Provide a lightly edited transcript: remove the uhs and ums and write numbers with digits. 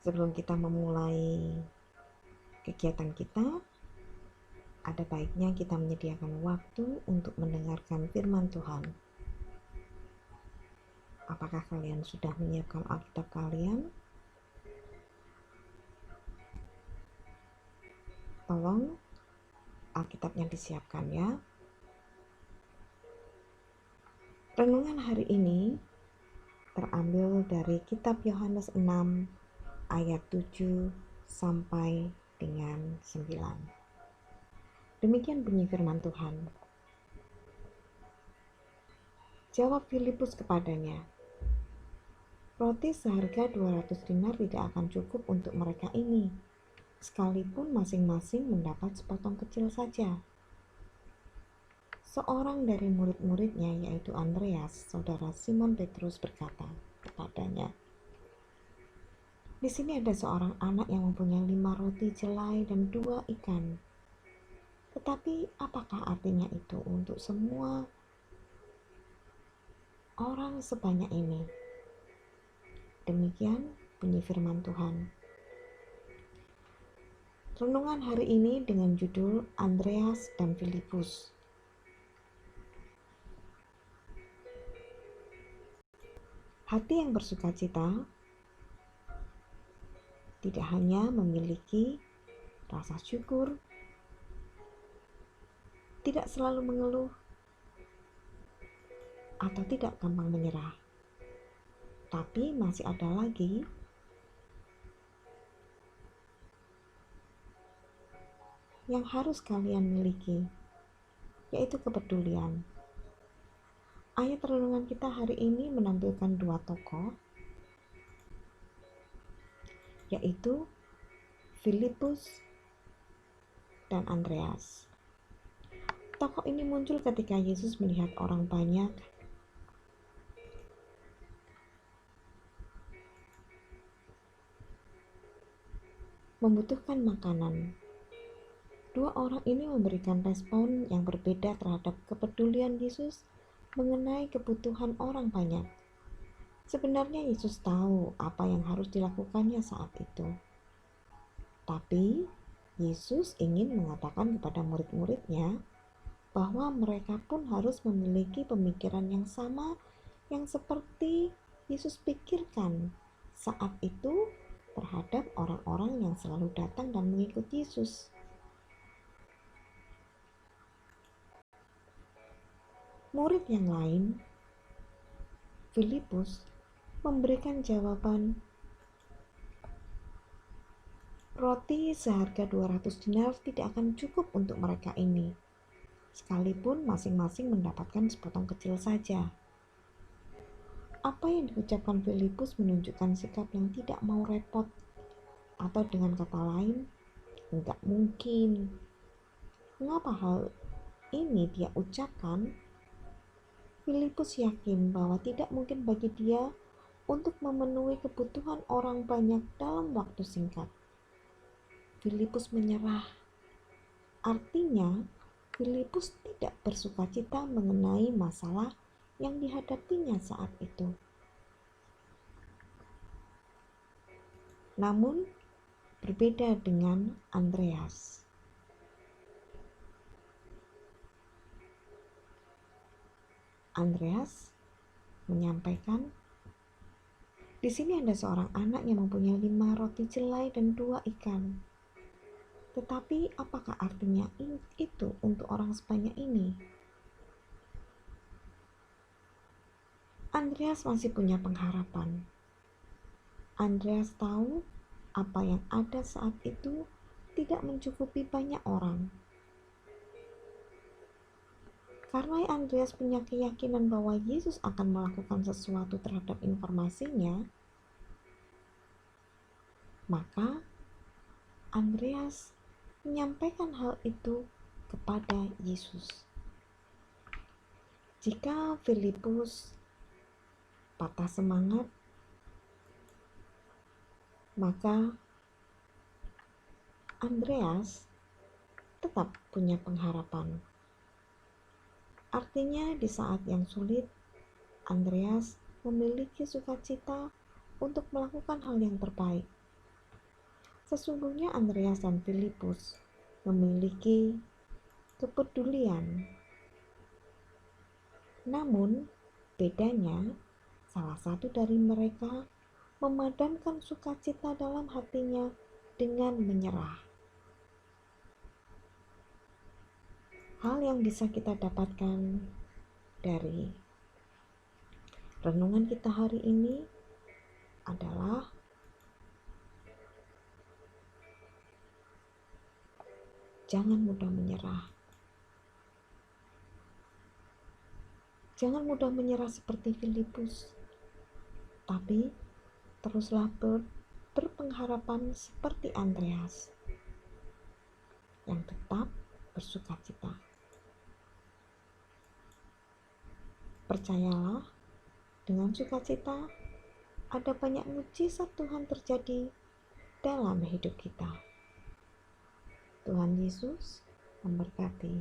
Sebelum kita memulai kegiatan kita, ada baiknya kita menyediakan waktu untuk mendengarkan firman Tuhan. Apakah kalian sudah menyiapkan Alkitab kalian? Tolong Alkitabnya disiapkan ya. Renungan hari ini terambil dari kitab Yohanes 6 ayat 7 sampai dengan 9. Demikian bunyi firman Tuhan. Jawab Filipus kepadanya, roti seharga 200 dinar tidak akan cukup untuk mereka ini, sekalipun masing-masing mendapat sepotong kecil saja. Seorang dari murid-muridnya, yaitu Andreas, saudara Simon Petrus, berkata kepadanya, di sini ada seorang anak yang mempunyai 5 roti jelai dan 2 ikan. Tetapi apakah artinya itu untuk semua orang sebanyak ini? Demikian bunyi firman Tuhan. Renungan hari ini dengan judul Andreas dan Filipus. Hati yang bersukacita tidak hanya memiliki rasa syukur, tidak selalu mengeluh, atau tidak gampang menyerah. Tapi masih ada lagi yang harus kalian miliki, yaitu kepedulian. Ayat renungan kita hari ini menampilkan 2 tokoh, yaitu Filipus dan Andreas. Tokoh ini muncul ketika Yesus melihat orang banyak membutuhkan makanan. 2 orang ini memberikan respon yang berbeda terhadap kepedulian Yesus mengenai kebutuhan orang banyak. Sebenarnya Yesus tahu apa yang harus dilakukannya saat itu. Tapi Yesus ingin mengatakan kepada murid-muridnya bahwa mereka pun harus memiliki pemikiran yang sama yang seperti Yesus pikirkan saat itu terhadap orang-orang yang selalu datang dan mengikut Yesus. Murid yang lain, Filipus, memberikan jawaban, roti seharga 200 dinar tidak akan cukup untuk mereka ini, sekalipun masing-masing mendapatkan sepotong kecil saja. Apa yang diucapkan Filipus menunjukkan sikap yang tidak mau repot, atau dengan kata lain, enggak mungkin. Mengapa hal ini dia ucapkan? Filipus yakin bahwa tidak mungkin bagi dia untuk memenuhi kebutuhan orang banyak dalam waktu singkat. Filipus menyerah. Artinya, Filipus tidak bersukacita mengenai masalah yang dihadapinya saat itu. Namun, berbeda dengan Andreas. Andreas menyampaikan, di sini ada seorang anak yang mempunyai 5 roti jelai dan 2 ikan. Tetapi apakah artinya itu untuk orang sebanyak ini? Andreas masih punya pengharapan. Andreas tahu apa yang ada saat itu tidak mencukupi banyak orang. Karena Andreas punya keyakinan bahwa Yesus akan melakukan sesuatu terhadap informasinya, maka Andreas menyampaikan hal itu kepada Yesus. Jika Filipus patah semangat, maka Andreas tetap punya pengharapan. Artinya di saat yang sulit, Andreas memiliki sukacita untuk melakukan hal yang terbaik. Sesungguhnya Andreas dan Filipus memiliki kepedulian. Namun, bedanya salah satu dari mereka memadamkan sukacita dalam hatinya dengan menyerah. Hal yang bisa kita dapatkan dari renungan kita hari ini adalah jangan mudah menyerah. Jangan mudah menyerah seperti Filipus, tapi teruslah berpengharapan seperti Andreas yang tetap bersukacita. Percayalah, dengan sukacita ada banyak mujizat Tuhan terjadi dalam hidup kita. Tuhan Yesus memberkati.